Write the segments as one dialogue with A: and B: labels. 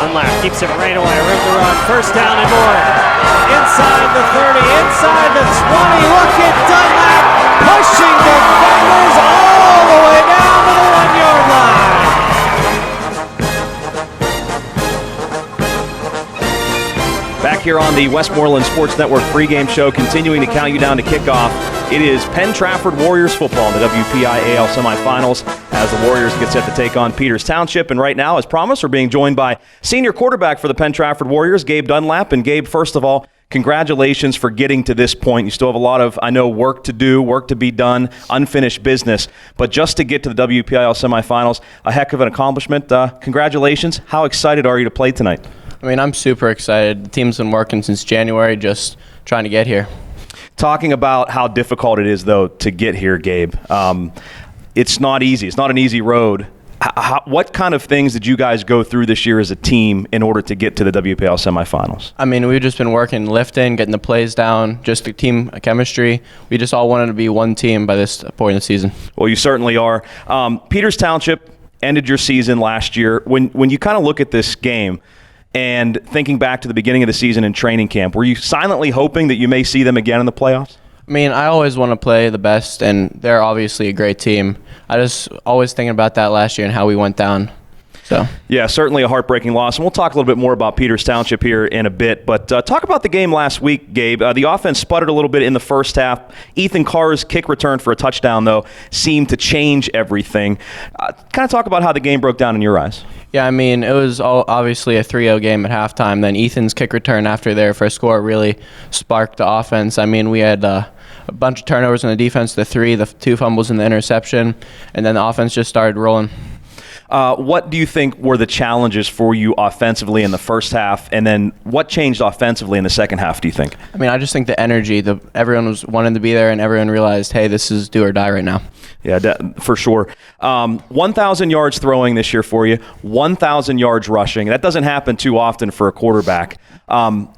A: Dunlap keeps it right away. Room to run. First down and more. Inside the 30, inside the 20. Look at Dunlap pushing defenders all the way down to the 1-yard line.
B: Back here on the Westmoreland Sports Network pregame show, continuing to count you down to kickoff. It is Penn-Trafford Warriors football in the WPIAL semifinals as the Warriors get set to take on Peters Township. And right now, as promised, we're being joined by senior quarterback for the Penn-Trafford Warriors, Gabe Dunlap. And Gabe, first of all, congratulations for getting to this point. You still have a lot of, I know, work to do, work to be done, unfinished business. But just to get to the WPIAL semifinals, a heck of an accomplishment. Congratulations. How excited are you to play tonight?
C: I mean, I'm super excited. The team's been working since January, just trying to get here.
B: Talking about how difficult it is, though, to get here, Gabe. It's not easy. It's not an easy road. What kind of things did you guys go through this year as a team in order to get to the WPIAL semifinals?
C: I mean, we've just been working, lifting, getting the plays down, just the team chemistry. We just all wanted to be one team by this point in the season.
B: Well, you certainly are. Peters Township ended your season last year. When you kind of look at this game, and thinking back to the beginning of the season in training camp, were you silently hoping that you may see them again in the playoffs?
C: I mean, I always want to play the best, and they're obviously a great team. I just always thinking about that last year and how we went down. So
B: yeah, certainly a heartbreaking loss. And we'll talk a little bit more about Peters Township here in a bit. But talk about the game last week, Gabe. The offense sputtered a little bit in the first half. Ethan Carr's kick return for a touchdown, though, seemed to change everything. Kind of talk about how the game broke down in your eyes.
C: Yeah, I mean, it was obviously a 3-0 game at halftime. Then Ethan's kick return after their first score really sparked the offense. I mean, we had a bunch of turnovers in the defense, the 2 fumbles and the interception, and then the offense just started rolling.
B: What do you think were the challenges for you offensively in the first half, and then what changed offensively in the second half, do you think?
C: I mean, I just think the energy, everyone was wanting to be there, and everyone realized, hey, this is do or die right now.
B: Yeah, for sure. 1,000 yards throwing this year for you, 1,000 yards rushing. That doesn't happen too often for a quarterback.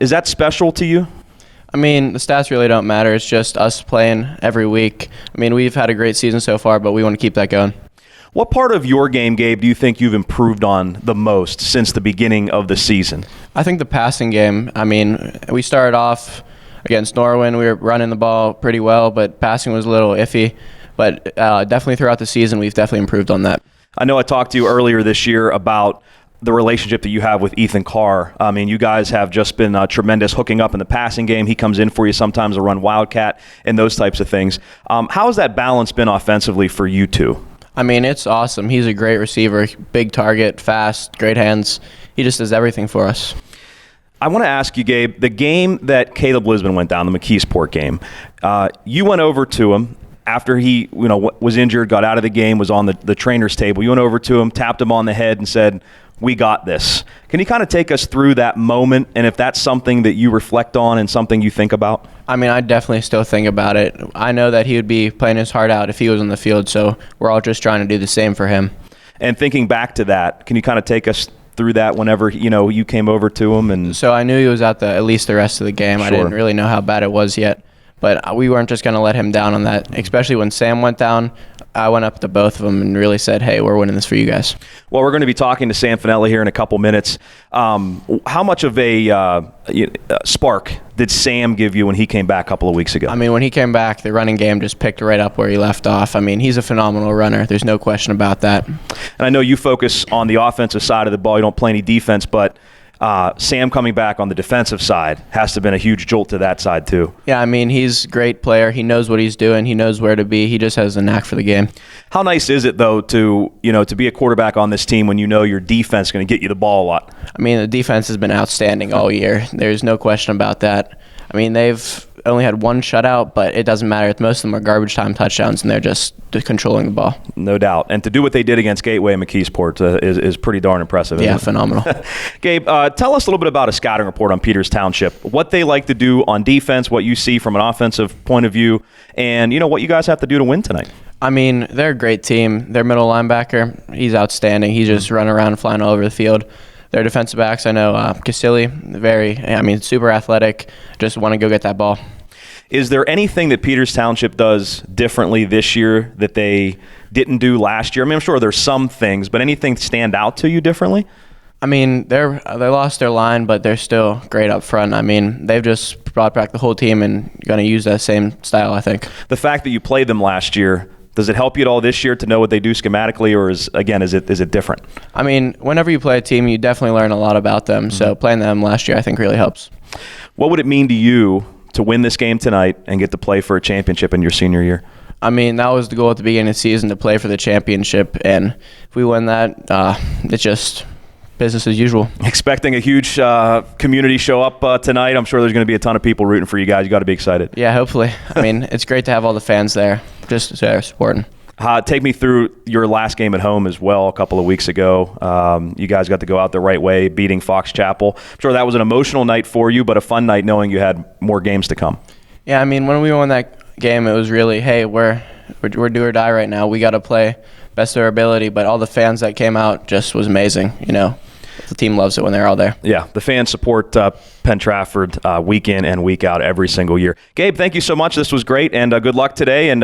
B: Is that special to you?
C: I mean, the stats really don't matter. It's just us playing every week. I mean, we've had a great season so far, but we want to keep that going.
B: What part of your game, Gabe, do you think you've improved on the most since the beginning of the season?
C: I think the passing game. I mean, we started off against Norwin. We were running the ball pretty well, but passing was a little iffy. But definitely throughout the season, we've definitely improved on that.
B: I know I talked to you earlier this year about the relationship that you have with Ethan Carr. I mean, you guys have just been tremendous hooking up in the passing game. He comes in for you sometimes to run Wildcat and those types of things. How has that balance been offensively for you two?
C: I mean, it's awesome. He's a great receiver, big target, fast, great hands. He just does everything for us.
B: I want to ask you, Gabe, the game that Caleb Lisbon went down, the McKeesport game, you went over to him after he was injured, got out of the game, was on the trainer's table. You went over to him, tapped him on the head and said, "We got this." Can you kind of take us through that moment, and if that's something that you reflect on and something you think about?
C: I mean, I definitely still think about it. I know that he would be playing his heart out if he was on the field, so we're all just trying to do the same for him.
B: And thinking back to that, can you kind of take us through that whenever you came over to him? And
C: so I knew he was out at least the rest of the game. Sure. I didn't really know how bad it was yet, but we weren't just going to let him down on that, especially when Sam went down. I went up to both of them and really said, hey, we're winning this for you guys.
B: Well, we're going to be talking to Sam Finelli here in a couple minutes. How much of a spark did Sam give you when he came back a couple of weeks ago?
C: I mean, when he came back, the running game just picked right up where he left off. I mean, he's a phenomenal runner. There's no question about that.
B: And I know you focus on the offensive side of the ball. You don't play any defense, but Sam coming back on the defensive side has to have been a huge jolt to that side too.
C: Yeah, I mean, he's a great player. He knows what he's doing. He knows where to be. He just has a knack for the game. How
B: nice is it, though, to be a quarterback on this team when you know your defense is going to get you the ball a lot?
C: I mean, the defense has been outstanding all year. There's no question about that. I mean, they've only had one shutout, but it doesn't matter. Most of them are garbage time touchdowns, and they're just controlling the ball.
B: No doubt. And to do what they did against Gateway and McKeesport is pretty darn impressive.
C: Yeah, phenomenal.
B: Gabe, tell us a little bit about a scouting report on Peters Township, what they like to do on defense, what you see from an offensive point of view, and what you guys have to do to win tonight.
C: I mean, they're a great team. Their middle linebacker, he's outstanding. He's just running around flying all over the field. Their defensive backs, I know Casilli, super athletic, just want to go get that ball.
B: Is there anything that Peters Township does differently this year that they didn't do last year? I mean, I'm sure there's some things, but anything stand out to you differently?
C: I mean, they lost their line, but they're still great up front. I mean, they've just brought back the whole team and going to use that same style, I think.
B: The fact that you played them last year, does it help you at all this year to know what they do schematically, or is it different?
C: I mean, whenever you play a team, you definitely learn a lot about them. Mm-hmm. So playing them last year, I think, really helps.
B: What would it mean to you to win this game tonight and get to play for a championship in your senior year?
C: I mean, that was the goal at the beginning of the season, to play for the championship. And if we win that, it's just business as usual.
B: Expecting a huge community show up tonight. I'm sure there's going to be a ton of people rooting for you guys. You got to be excited.
C: Yeah, hopefully. I mean, it's great to have all the fans there just supporting.
B: Take me through your last game at home as well a couple of weeks ago. You guys got to go out the right way, beating Fox Chapel. I'm sure that was an emotional night for you, but a fun night knowing you had more games to come.
C: Yeah, I mean, when we won that game, it was really, hey, we're do or die right now. We got to play best of our ability, but all the fans that came out just was amazing, you know. The team loves it when they're all there. Yeah,
B: the fans support Penn-Trafford week in and week out every single year. Gabe, thank you so much. This was great, and good luck today, and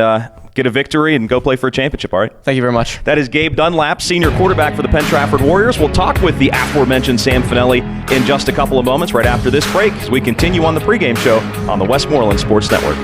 B: get a victory and go play for a championship, all right?
C: Thank you very much.
B: That is Gabe Dunlap, senior quarterback for the Penn-Trafford Warriors. We'll talk with the aforementioned Sam Finelli in just a couple of moments right after this break as we continue on the pregame show on the Westmoreland Sports Network.